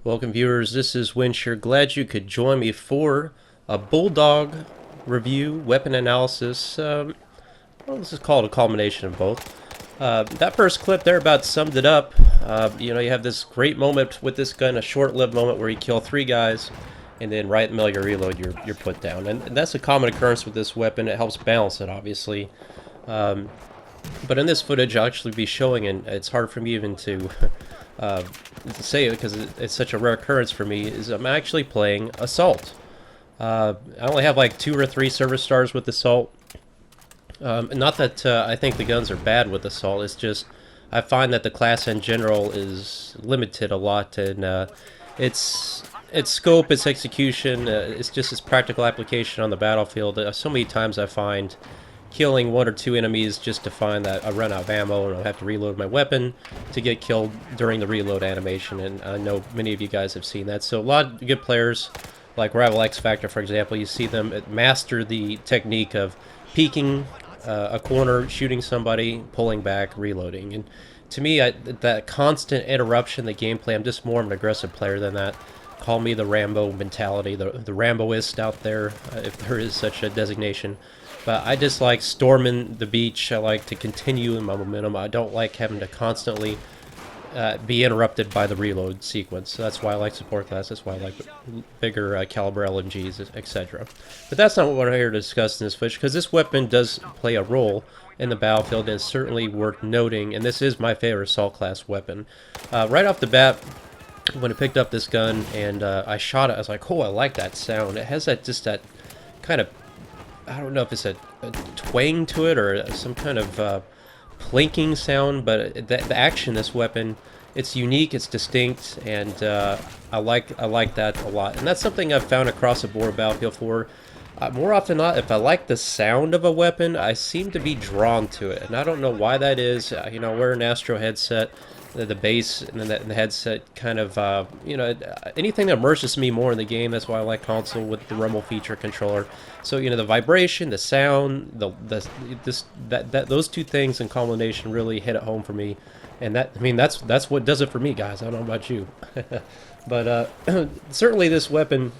Welcome viewers, this is Windshear. Glad you could join me for a Bulldog review, weapon analysis. Well, this is called a culmination of both. That first clip there about summed it up. You have this great moment with this gun, a short-lived moment where you kill 3 guys, and then right in the middle of your reload, you're put down. And that's a common occurrence with this weapon. It helps balance it, obviously. But in this footage, I'll actually be showing, and it's hard for me even to say it because it's such a rare occurrence for me, is I'm actually playing Assault. I only have like 2 or 3 service stars with Assault. Not that I think the guns are bad with Assault, it's just I find that the class in general is limited a lot, and its scope, its execution, it's just its practical application on the battlefield. So many times I find killing 1 or 2 enemies just to find that I run out of ammo and I'll have to reload my weapon to get killed during the reload animation, and I know many of you guys have seen that. So a lot of good players, like Rival X Factor for example, you see them master the technique of peeking a corner, shooting somebody, pulling back, reloading. And to me, that constant interruption, the gameplay, I'm just more of an aggressive player than that. Call me the Rambo mentality, the Ramboist out there, if there is such a designation. But I just like storming the beach. I like to continue in my momentum. I don't like having to constantly be interrupted by the reload sequence. So that's why I like support class. That's why I like bigger caliber LMGs, etc. But that's not what we're here to discuss in this footage, because this weapon does play a role in the battlefield and it's certainly worth noting. And this is my favorite assault class weapon. Right off the bat, when I picked up this gun and I shot it, I was like, oh, I like that sound. It has that kind of, I don't know if it's a twang to it or some kind of plinking sound, but the action in this weapon, it's unique, it's distinct, and I like that a lot. And that's something I've found across the board Battlefield 4. More often than not, if I like the sound of a weapon, I seem to be drawn to it, and I don't know why that is. I wear an Astro headset. The bass and then the headset kind of, anything that immerses me more in the game. That's why I like console with the rumble feature controller. So the vibration, the sound, those 2 things in combination really hit it home for me. And that's what does it for me, guys. I don't know about you, but certainly this weapon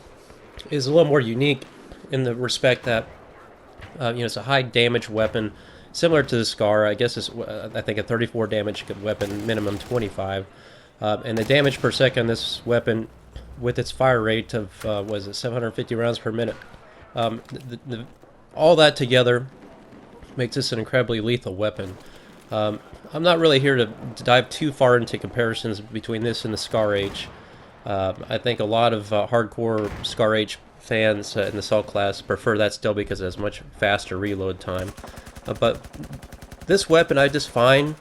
is a little more unique in the respect that it's a high damage weapon. Similar to the Scar, I guess it's, I think, a 34 damage weapon, minimum 25. And the damage per second this weapon, with its fire rate of, was it 750 rounds per minute? All that together makes this an incredibly lethal weapon. I'm not really here to dive too far into comparisons between this and the Scar H. I think a lot of hardcore Scar H fans in the Assault class prefer that still because it has much faster reload time. But this weapon I just find,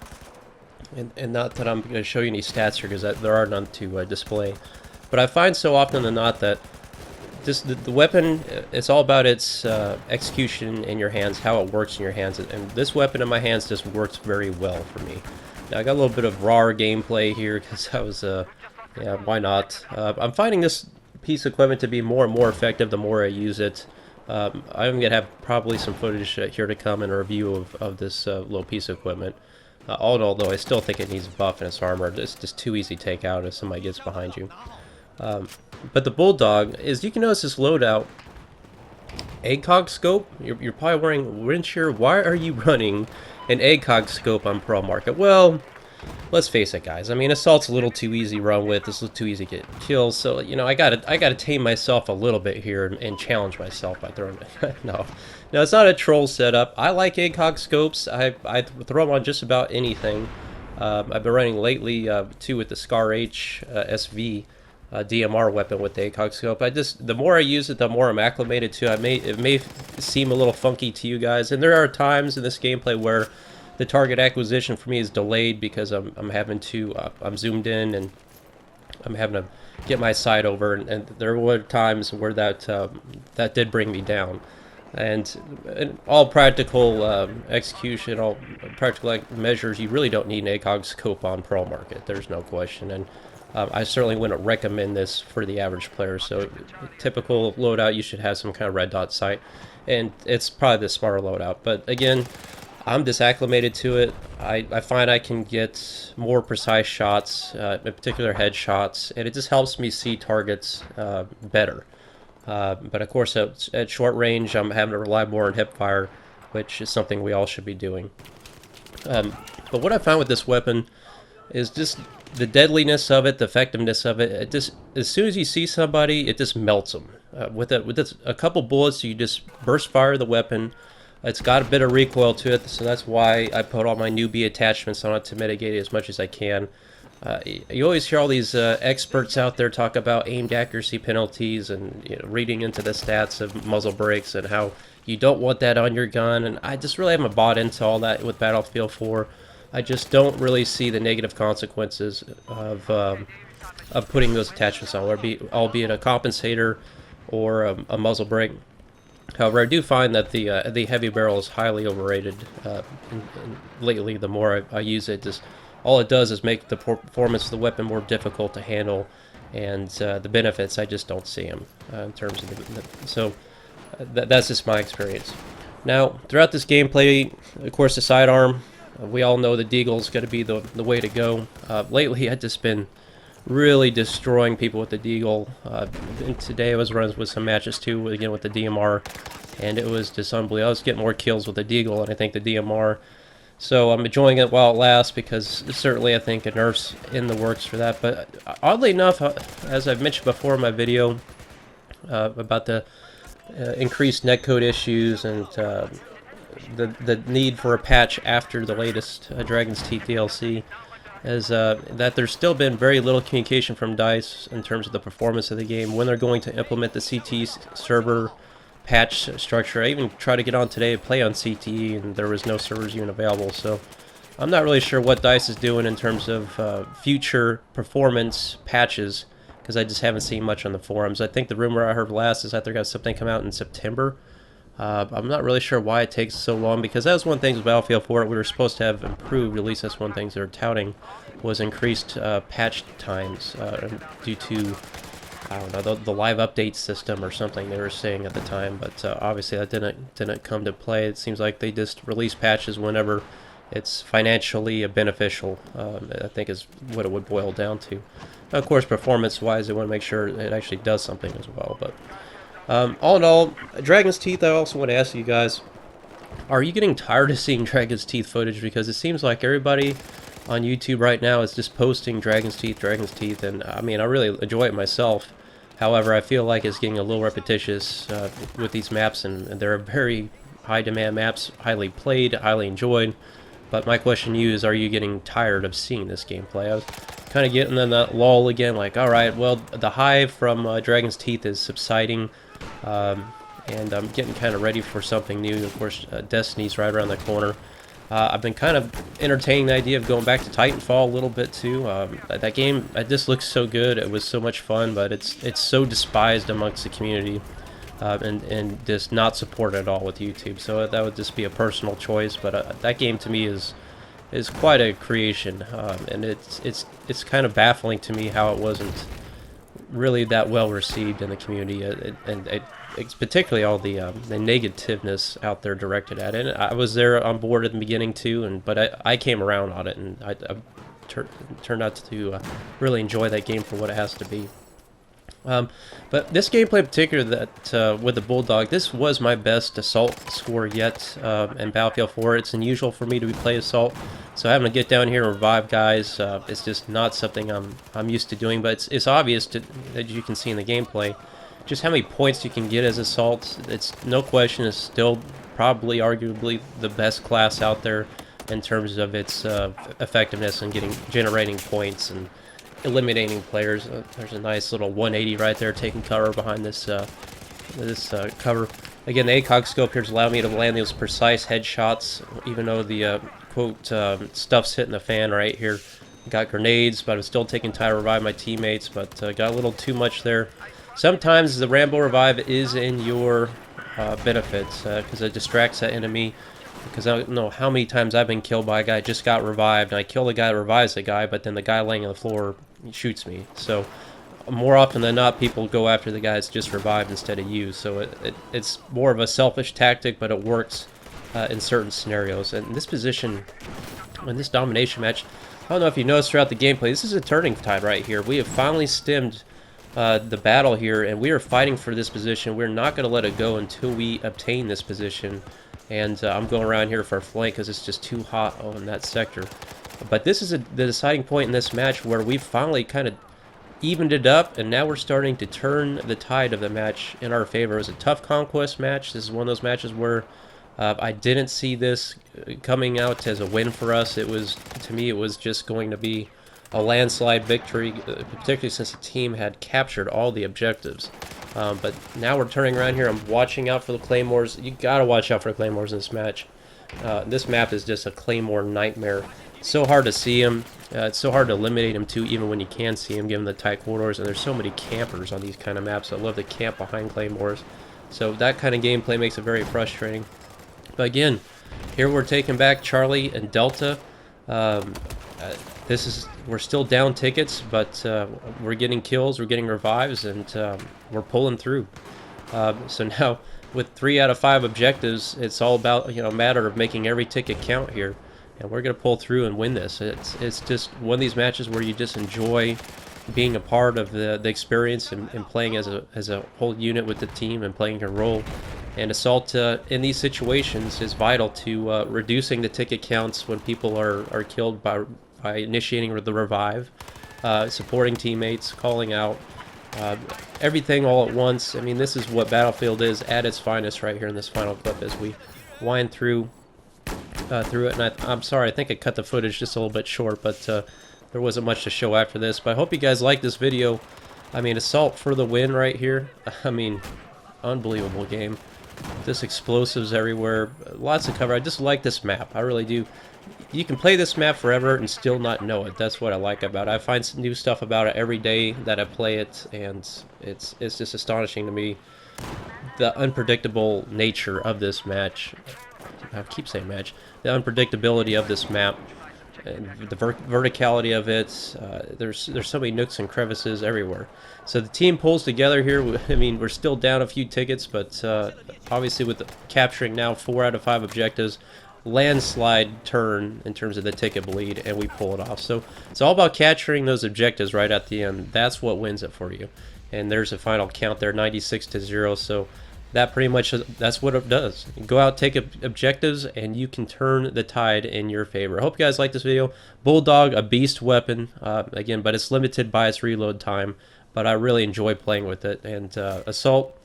and not that I'm going to show you any stats here because there are none to display, but I find so often than not that the weapon, it's all about its execution in your hands, how it works in your hands, and this weapon in my hands just works very well for me. Now I got a little bit of raw gameplay here because I was, yeah, why not? I'm finding this piece of equipment to be more and more effective the more I use it. I'm going to have probably some footage here to come in a review of this little piece of equipment. All in all, though, I still think it needs buff in its armor. It's just too easy to take out if somebody gets behind you. But the Bulldog is, you can notice this loadout, ACOG scope. You're probably wearing Windshear. Why are you running an ACOG scope on Pro Market? Well, let's face it, guys. I mean, Assault's a little too easy to run with. It's a little too easy to get kills. So, I gotta tame myself a little bit here and challenge myself by throwing it. No, it's not a troll setup. I like ACOG scopes. I throw them on just about anything. I've been running lately too with the Scar H SV DMR weapon with the ACOG scope. The more I use it, the more I'm acclimated to. It may seem a little funky to you guys, and there are times in this gameplay where the target acquisition for me is delayed because I'm having to, I'm zoomed in and I'm having to get my sight over, and there were times where that did bring me down. And all practical execution, all practical measures, you really don't need an ACOG scope on Pro Market. There's no question, and I certainly wouldn't recommend this for the average player. So typical loadout, you should have some kind of red dot sight, and it's probably the smarter loadout. But again, I'm disacclimated to it. I find I can get more precise shots, in particular headshots, and it just helps me see targets better. But of course, at short range, I'm having to rely more on hip fire, which is something we all should be doing. But what I found with this weapon is just the deadliness of it, the effectiveness of it. It just, as soon as you see somebody, it just melts them. With a couple bullets, you just burst fire the weapon. It's got a bit of recoil to it, so that's why I put all my newbie attachments on it to mitigate it as much as I can. You always hear all these experts out there talk about aimed accuracy penalties and, you know, reading into the stats of muzzle brakes and how you don't want that on your gun. And I just really haven't bought into all that with Battlefield 4. I just don't really see the negative consequences of putting those attachments on, albeit a compensator or a muzzle brake. However, I do find that the heavy barrel is highly overrated. And lately, the more I use it, just all it does is make the performance of the weapon more difficult to handle, and the benefits, I just don't see them in terms of that's just my experience. Now, throughout this gameplay, of course, the sidearm, we all know the Deagle is going to be the way to go. Lately, I've just been really destroying people with the Deagle. And today I was running with some matches too, again with the DMR, and it was just unbelievable. I was getting more kills with the Deagle, and I think the DMR. So I'm enjoying it while it lasts, because certainly I think a nerf's in the works for that. But oddly enough, as I've mentioned before in my video about the increased netcode issues and the need for a patch after the latest Dragon's Teeth DLC, is that there's still been very little communication from DICE in terms of the performance of the game, when they're going to implement the CT server patch structure. I even tried to get on today to play on CTE, and there was no servers even available, so I'm not really sure what DICE is doing in terms of future performance patches, because I just haven't seen much on the forums. I think the rumor I heard last is that they're going to have something come out in September. I'm not really sure why it takes so long, because that was one thing with Battlefield 4 we were supposed to have improved, at least that's one thing they're touting, was increased patch times due to, I don't know, the live update system or something they were saying at the time, but obviously that didn't come to play. It seems like they just release patches whenever it's financially beneficial, I think is what it would boil down to. Of course, performance-wise, they want to make sure it actually does something as well, but all in all, Dragon's Teeth, I also want to ask you guys, are you getting tired of seeing Dragon's Teeth footage? Because it seems like everybody on YouTube right now is just posting Dragon's Teeth, and I mean, I really enjoy it myself. However, I feel like it's getting a little repetitious with these maps, and they're very high-demand maps, highly played, highly enjoyed. But my question to you is, are you getting tired of seeing this gameplay? I was kind of getting in that lull again, like, alright, well, the high from Dragon's Teeth is subsiding, and I'm getting kind of ready for something new. Of course, Destiny's right around the corner. I've been kind of entertaining the idea of going back to Titanfall a little bit too. That game, it just looks so good. It was so much fun, but it's so despised amongst the community, and just not supported at all with YouTube. So that would just be a personal choice. But that game to me is quite a creation, and it's kind of baffling to me how it wasn't really that well received in the community, it's particularly all the negativeness out there directed at it. And I was there on board at the beginning too, but I came around on it, and I turned out to really enjoy that game for what it has to be. But this gameplay in particular, that with the Bulldog, this was my best assault score yet in Battlefield 4. It's unusual for me to play assault, so having to get down here and revive guys, it's just not something I'm used to doing. But it's obvious that you can see in the gameplay just how many points you can get as assault. It's no question, it's still probably arguably the best class out there in terms of its effectiveness and generating points and eliminating players. There's a nice little 180 right there, taking cover behind this cover. Again, the ACOG scope here has allowed me to land those precise headshots, even though the quote stuff's hitting the fan right here. Got grenades, but I was still taking time to revive my teammates, but got a little too much there. Sometimes the Rambo revive is in your benefit, because it distracts that enemy. Because I don't know how many times I've been killed by a guy who just got revived, and I kill the guy that revives the guy, but then the guy laying on the floor shoots me. So more often than not, people go after the guy that's just revived instead of you. So it's more of a selfish tactic, but it works in certain scenarios. And this position, in this domination match, I don't know if you noticed throughout the gameplay, this is a turning tide right here. We have finally stemmed the battle here, and we are fighting for this position. We're not going to let it go until we obtain this position. And I'm going around here for a flank because it's just too hot on that sector. But this is the deciding point in this match where we've finally kind of evened it up, and now we're starting to turn the tide of the match in our favor. It was a tough conquest match. This is one of those matches where I didn't see this coming out as a win for us. It was, to me, it was just going to be a landslide victory, particularly since the team had captured all the objectives. But now we're turning around here. I'm watching out for the claymores. You gotta watch out for the claymores in this match. This map is just a claymore nightmare. It's so hard to see them. It's so hard to eliminate them too, even when you can see them, given the tight corridors. And there's so many campers on these kind of maps. I love to camp behind claymores. So that kind of gameplay makes it very frustrating. But again, here we're taking back Charlie and Delta. We're still down tickets, but we're getting kills, we're getting revives, and we're pulling through. So now, with 3 out of 5 objectives, it's all about a matter of making every ticket count here, and we're gonna pull through and win this. It's just one of these matches where you just enjoy being a part of the experience and playing as a whole unit with the team and playing your role. And Assault in these situations is vital to reducing the ticket counts when people are killed by initiating the revive, supporting teammates, calling out, everything all at once. I mean, this is what Battlefield is at its finest right here in this final clip as we wind through it. And I'm sorry, I think I cut the footage just a little bit short, but there wasn't much to show after this. But I hope you guys like this video. I mean, Assault for the win right here. I mean, unbelievable game. Just explosives everywhere, lots of cover. I just like this map. I really do. You can play this map forever and still not know it. That's what I like about it. I find some new stuff about it every day that I play it, and it's just astonishing to me, the unpredictable nature of this match. I keep saying match. The unpredictability of this map, and the verticality of it. There's so many nooks and crevices everywhere. So the team pulls together here. I mean, we're still down a few tickets, but obviously with capturing now 4 out of 5 objectives, landslide turn in terms of the ticket bleed, and we pull it off. So it's all about capturing those objectives right at the end. That's what wins it for you. And there's a final count there, 96-0. So that pretty much, that's what it does. You go out, take objectives, and you can turn the tide in your favor. I hope you guys like this video. Bulldog, a beast weapon, again, but it's limited by its reload time. But I really enjoy playing with it. And Assault,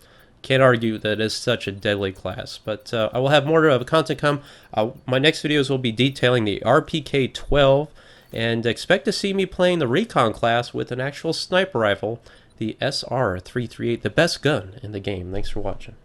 can't argue that it's such a deadly class. But I will have more content come. My next videos will be detailing the RPK-12, and expect to see me playing the Recon class with an actual sniper rifle, the SR-338, the best gun in the game. Thanks for watching.